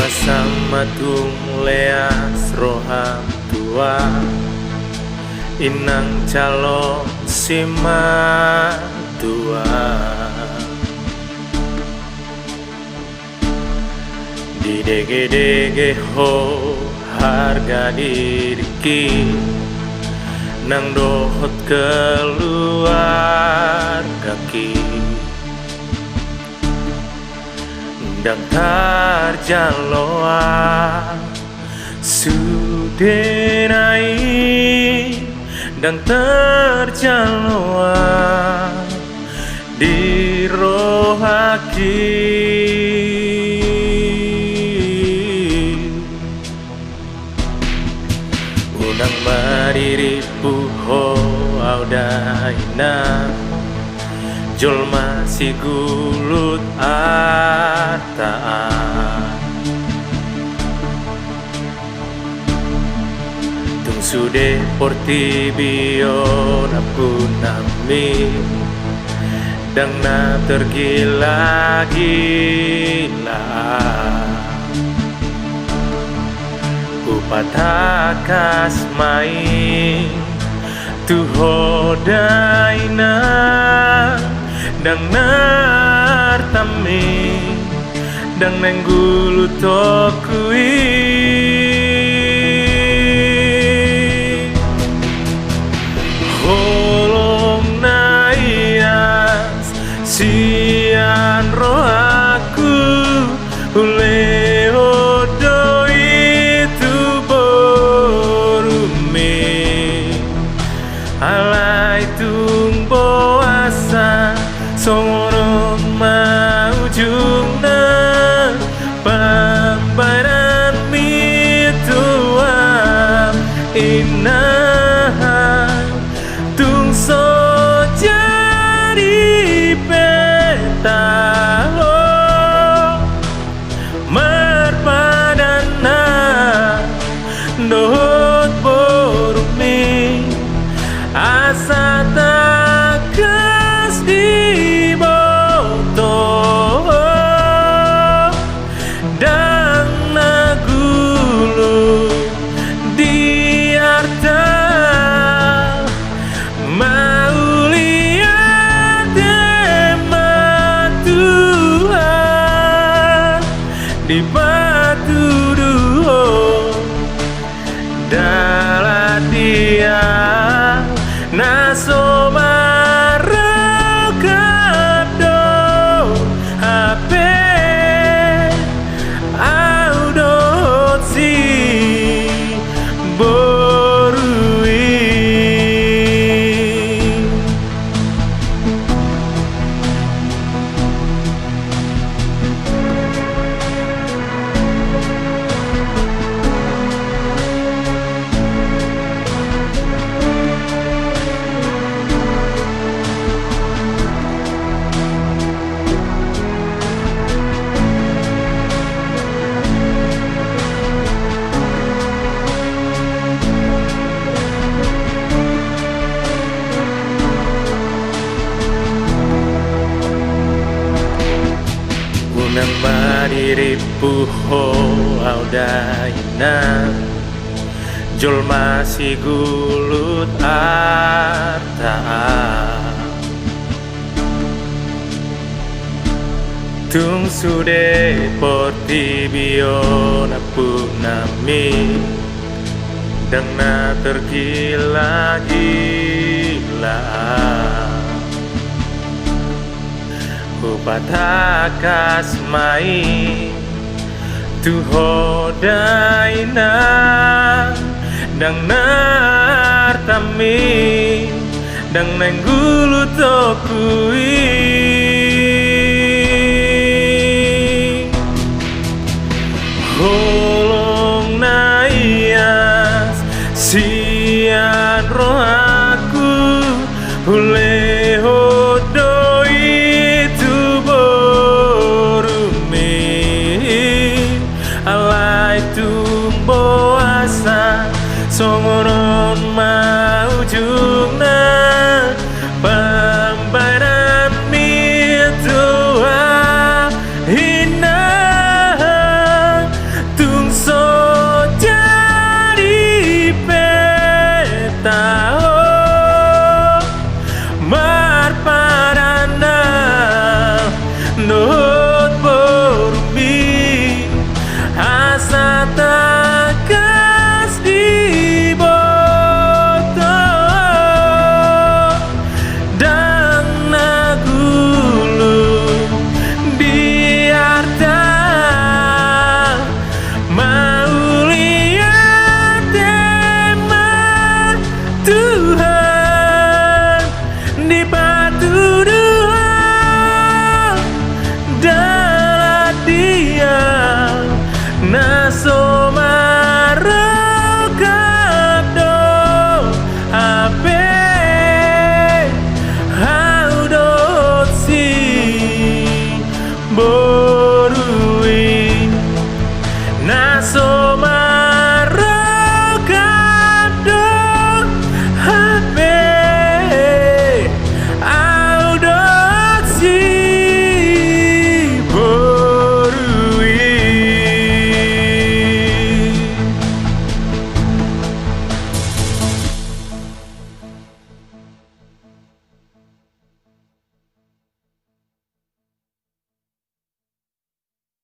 sama tung leas roham tua inang calon sima tua di dege ho harga diri nang dohot keluar kaki dan tarjaloa sudenai dan terjaloa di rohaki unang mariri puho audaina jol masih gulut ataan tung sude portibio napunami dang na tergila-gila upatakas main tuhodaina dang nartami dang nenggulu tokui holong naias sian rohaku ule odo itu borumi alai tumbo asa songoron maujungna pambaran mitua inah tung so jadi peta merpadana dohot borumi asa takas di boto dan nagulu di arta maulia Tuhan di batu duo dalam dia naso marakado hape audot si borui nang mariri puho audaina jol masih gulut artaan tung sude portibio napunami dang na tergila-gila upatakas main tuhodaina dang nartami dang nenggulu tokui holong naias sian rohaku ule hodo itu borumi alai tumbo asa songoron maujungna pambaran mitua hina naso